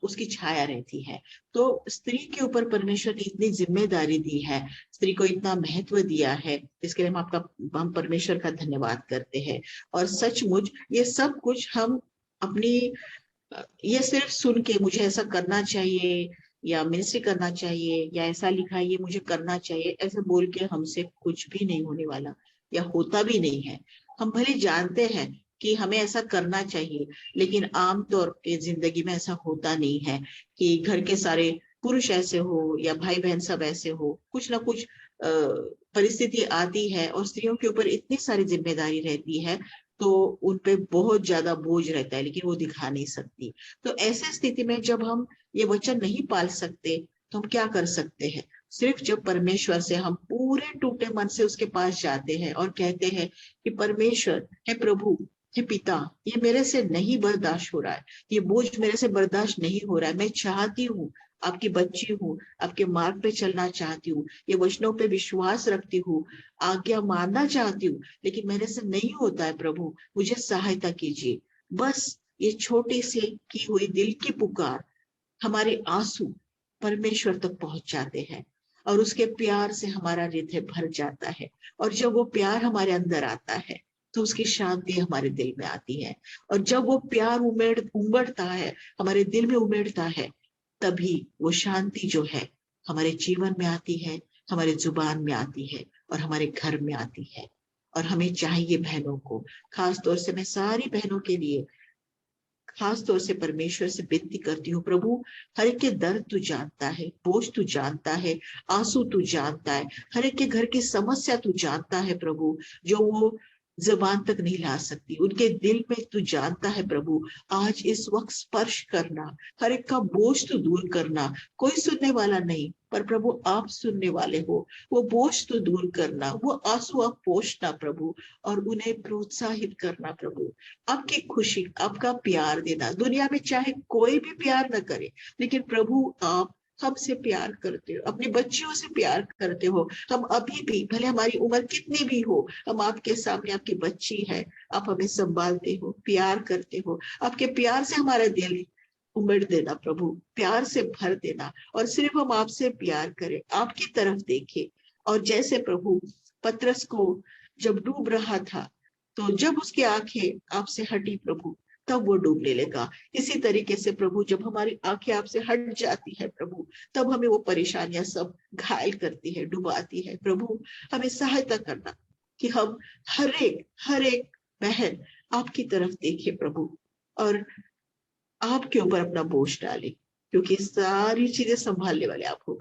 Speaker 6: उसकी छाया रहती है। तो स्त्री के ऊपर परमेश्वर ने इतनी जिम्मेदारी दी है, स्त्री को इतना महत्व दिया है, इसके लिए हम परमेश्वर का धन्यवाद करते हैं। और सचमुच ये सब कुछ हम अपनी ये सिर्फ सुन के मुझे ऐसा करना चाहिए या मिनिस्ट्री करना चाहिए या ऐसा लिखा है ये मुझे करना चाहिए, ऐसे बोल के हमसे कुछ भी नहीं होने वाला या होता भी नहीं है। हम भले जानते हैं कि हमें ऐसा करना चाहिए, लेकिन आमतौर पे जिंदगी में ऐसा होता नहीं है कि घर के सारे पुरुष ऐसे हो या भाई बहन सब ऐसे हो। कुछ ना कुछ परिस्थिति आती है और स्त्रियों के ऊपर इतनी सारी जिम्मेदारी रहती है, तो उनपे बहुत ज्यादा बोझ रहता है, लेकिन वो दिखा नहीं सकती। तो ऐसे स्थिति में जब हम ये वचन नहीं पाल सकते तो हम क्या कर सकते हैं? सिर्फ जब परमेश्वर से हम पूरे टूटे मन से उसके पास जाते हैं और कहते हैं कि परमेश्वर, हे प्रभु, हे पिता, ये मेरे से नहीं बर्दाश्त हो रहा है, ये बोझ मेरे से बर्दाश्त नहीं हो रहा है, मैं चाहती हूँ, आपकी बच्ची हूँ, आपके मार्ग पे चलना चाहती हूँ, ये वचनों पे विश्वास रखती हूँ, आज्ञा मानना चाहती हूँ, लेकिन मेरे से नहीं होता है प्रभु, मुझे सहायता कीजिए। बस ये छोटी सी की हुई दिल की पुकार, हमारे आंसू परमेश्वर तक पहुंच जाते हैं और उसके प्यार से हमारा हृदय भर जाता है। और जब वो प्यार हमारे अंदर आता है तो उसकी शांति हमारे दिल में आती है। और जब वो प्यार उमड़ता है, हमारे दिल में उमड़ता है, तभी वो शांति जो है हमारे जीवन में आती है, हमारे जुबान में आती है और हमारे घर में आती है। और हमें चाहिए बहनों को, खास तौर से मैं सारी बहनों के लिए खास तौर से परमेश्वर से विनती करती हूँ, प्रभु हर एक के दर्द तू जानता है, बोझ तू जानता है, आंसू तू जानता है, हर एक के घर की समस्या तू जानता है प्रभु, जो वो जबान तक नहीं ला सकती, उनके दिल में तू जानता है प्रभु। आज इस वक्त स्पर्श करना, हर एक का बोझ तू दूर करना। कोई सुनने वाला नहीं, पर प्रभु आप सुनने वाले हो। वो बोझ तू दूर करना, वो आंसू आप पोंछना प्रभु, और उन्हें प्रोत्साहित करना प्रभु। आपकी खुशी, आपका प्यार देना। दुनिया में चाहे कोई भी प्यार न करे, लेकिन प्रभु आप हमसे प्यार करते हो, अपनी बच्चियों से प्यार करते हो। हम अभी भी, भले हमारी उम्र कितनी भी हो, हम आपके सामने आपकी बच्ची है, आप हमें संभालते हो, प्यार करते हो। आपके प्यार से हमारा दिल उमड़ देना प्रभु, प्यार से भर देना, और सिर्फ हम आपसे प्यार करें, आपकी तरफ देखें। और जैसे प्रभु पतरस को जब डूब रहा था, तो जब उसकी आंखें आपसे हटी प्रभु, तब वो डूबने लगा। इसी तरीके से प्रभु जब हमारी आंखें आपसे हट जाती है प्रभु, तब हमें वो परेशानियां सब घायल करती है, डुबाती है। प्रभु हमें सहायता करना कि हम हर एक बहन आपकी तरफ देखे प्रभु, और आपके ऊपर अपना बोझ डाले, क्योंकि सारी चीजें संभालने वाले आप हो।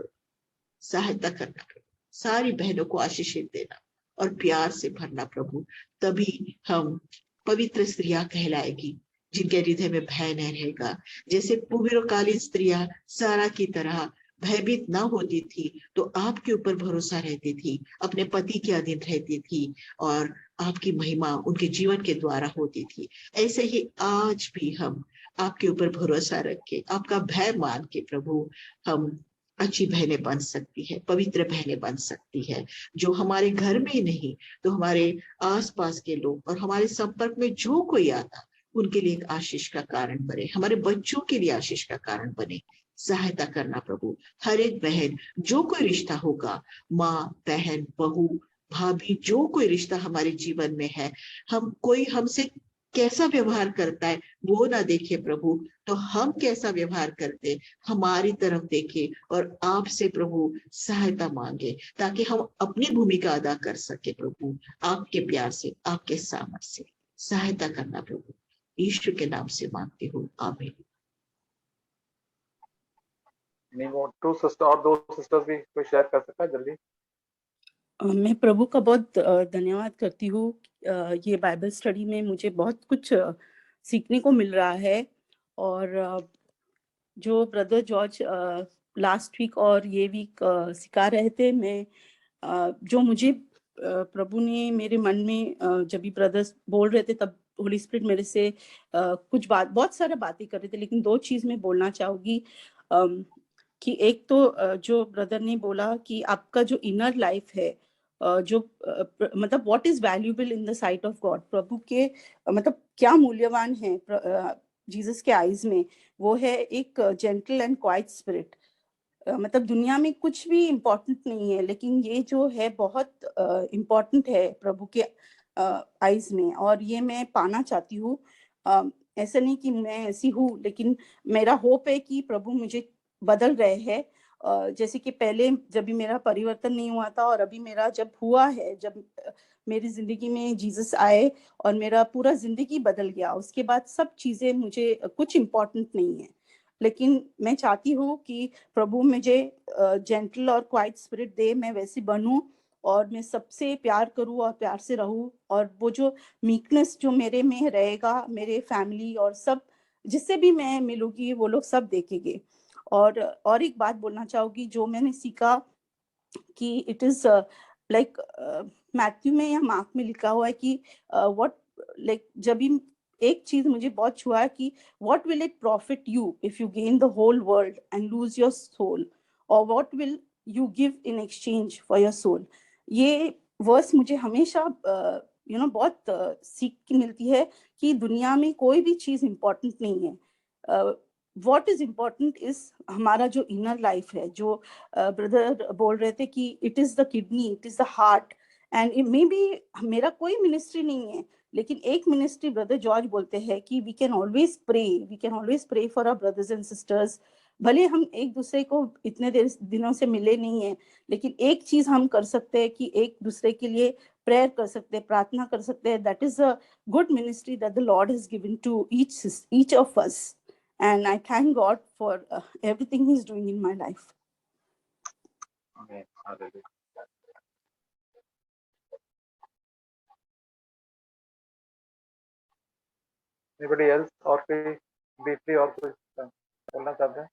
Speaker 6: सहायता करना प्रभु, सारी बहनों को आशीषित देना और प्यार से भरना प्रभु, तभी हम पवित्र स्त्रियां कहलाएगी, जिनके हृदय में भय न रहेगा। जैसे पूर्वकालीन स्त्रियां सारा की तरह भयभीत ना होती थी, तो आपके ऊपर भरोसा रहती थी, अपने पति के अधीन रहती थी, और आपकी महिमा उनके जीवन के द्वारा होती थी। ऐसे ही आज भी हम आपके ऊपर भरोसा रख के, आपका भय मान के प्रभु, हम अच्छी बहनें बन सकती है, पवित्र बहनें बन सकती है, जो हमारे घर में ही नहीं तो हमारे आसपास के लोग और हमारे संपर्क में जो कोई आता, उनके लिए एक आशीष का कारण बने, हमारे बच्चों के लिए आशीष का कारण बने। सहायता करना प्रभु, हर एक बहन, जो कोई रिश्ता होगा, माँ, बहन, बहू, भाभी, जो कोई रिश्ता हमारे जीवन में है, हम कोई हमसे कैसा व्यवहार करता है वो ना देखे प्रभु, तो हम कैसा व्यवहार करते हमारी तरफ देखे, और आपसे प्रभु सहायता मांगे, ताकि हम अपनी भूमिका अदा कर सके प्रभु, आपके प्यार से, आपके सामर्थ्य से। सहायता करना प्रभु, ईश्वर के नाम से मांगती हूँ, आमीन।
Speaker 1: टू सिस्टर और दो सिस्टर्स भी कोई शेयर कर सकता है जल्दी?
Speaker 7: मैं प्रभु का बहुत धन्यवाद करती हूँ। ये बाइबल स्टडी में मुझे बहुत कुछ सीखने को मिल रहा है, और जो ब्रदर जॉर्ज लास्ट वीक और ये वीक सिखा रहे थे, मैं जो मुझे प्रभु ने मेरे मन में जब भी ब्रदर्स बोल रहे थे, तब होली स्पिरिट मेरे से कुछ बहुत सारा बातें कर रहे थे, लेकिन दो चीज मैं बोलना चाहूंगी। कि एक तो जो ब्रदर ने बोला कि आपका जो इनर लाइफ है, जो मतलब what is valuable in the sight of God, प्रभु के मतलब क्या मूल्यवान है जीसस के आईज में, वो है एक जेंटल एंड क्वाइट स्पिरिट। मतलब दुनिया में कुछ भी इम्पोर्टेंट नहीं है, लेकिन ये जो है बहुत इम्पोर्टेंट है प्रभु के आईज में, और ये मैं पाना चाहती हूँ। ऐसा नहीं कि मैं ऐसी हूँ, लेकिन मेरा होप है कि प्रभु मुझे बदल रहे हैं। जैसे कि पहले जब भी मेरा परिवर्तन नहीं हुआ था, और अभी मेरा जब हुआ है, जब मेरी जिंदगी में जीसस आए और मेरा पूरा जिंदगी बदल गया, उसके बाद सब चीजें मुझे कुछ इम्पोर्टेंट नहीं है। लेकिन मैं चाहती हूँ कि प्रभु मुझे जेंटल और क्वाइट स्पिरिट दे, मैं वैसी बनूं, और मैं सबसे प्यार करूं और प्यार से रहूं, और वो जो मीकनेस जो मेरे में रहेगा, मेरे फैमिली और सब जिससे भी मैं मिलूंगी, वो लोग सब देखेंगे। और एक बात बोलना चाहूंगी जो मैंने सीखा, कि इट इज लाइक मैथ्यू में या मार्क में लिखा हुआ है कि व्हाट लाइक जब भी एक चीज मुझे बहुत छुआ कि what will it profit you if you gain the whole world and lose your soul, और what will you give in exchange for your soul. ये वर्स मुझे हमेशा बहुत सीख की मिलती है कि दुनिया में कोई भी चीज इम्पोर्टेंट नहीं है। व्हाट इज इम्पोर्टेंट इज हमारा जो इनर लाइफ है, जो ब्रदर बोल रहे थे कि it is the kidney, it is the heart, and it may be मेरा कोई मिनिस्ट्री नहीं है, लेकिन एक मिनिस्ट्री ब्रदर जॉर्ज बोलते हैं कि we can always pray for our brothers and sisters. भले हम एक दूसरे को इतने दिनों से मिले नहीं है, लेकिन एक चीज हम कर सकते हैं कि एक दूसरे के लिए प्रेयर कर सकते हैं, प्रार्थना कर सकते हैं। That is a good ministry that the lord has given to each of us, and I thank God for everything He's doing in my life.
Speaker 1: Amen. Hallelujah. Anybody else और कोई briefly और कुछ बोलना चाहते हैं?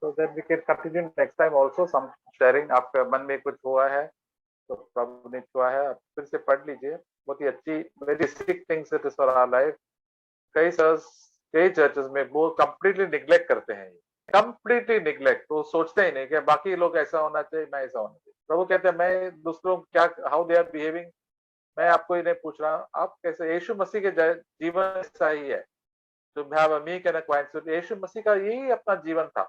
Speaker 1: So that we can continue next time also some sharing. आपके मन में कुछ हुआ है तो प्रभु ने छुआ है, आप फिर से पढ़ लीजिए। बहुत ही अच्छी very basic things it is for our life. कई चर्चेस में वो completely neglect करते हैं, कंप्लीटली निग्लेक्ट, वो सोचते ही नहीं कि बाकी लोग ऐसा होना चाहिए, मैं ऐसा होना चाहिए। प्रभु कहते हैं मैं दूसरों क्या हाउ दे आर बिहेविंग मैं आपको ये नहीं पूछ रहा, आप कैसे, यीशु मसीह के जीवन ऐसा ही है, to have a meek and a quiet spirit। यीशु मसीह का यही अपना जीवन था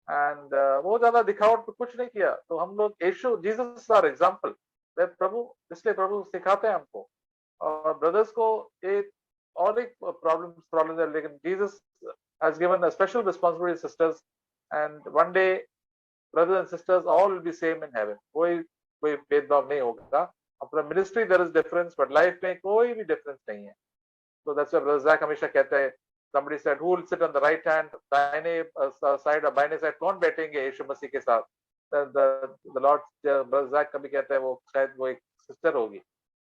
Speaker 1: एंड वो ज्यादा दिखावट कुछ नहीं किया। तो हम लोग यीशु जीसस आर एग्जांपल, प्रभु, इसलिए प्रभु सिखाते हैं हमको। और ब्रदर्स को एक और एक प्रॉब्लम है, लेकिन Jesus has given a special responsibility to sisters, and one day brothers and sisters all will be same in heaven। कोई भेदभाव नहीं होगा। अपना ministry there is difference, but life में कोई भी डिफरेंस नहीं है। So that's why Brother Zach हमेशा कहते हैं, somebody said who will sit on the right hand, दाहिने side और बाहिने side कौन बैठेंगे यीशु मसीह के साथ। The Lord, Brother Zach कभी कहते हैं वो शायद वो एक सिस्टर होगी,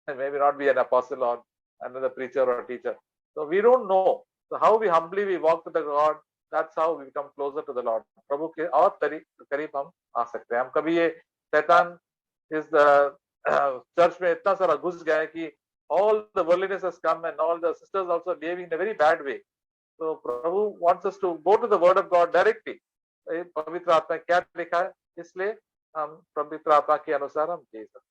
Speaker 1: and maybe not be an apostle or another preacher or teacher। So we don't know, so how we humbly we walk with the God, that's how we become closer to the Lord। प्रभु के और करीब हम आ सकते हैं। हम कभी ये शैतान इस चर्च में इतना सारा घुस गया है कि all the worldliness has come and all the sisters also behaving in a very bad way। So Prabhu wants us to go to the word of God directly। पवित्र आत्मा क्या लिखा है, इसलिए हम पवित्र आत्मा के अनुसार हम जी सकते हैं।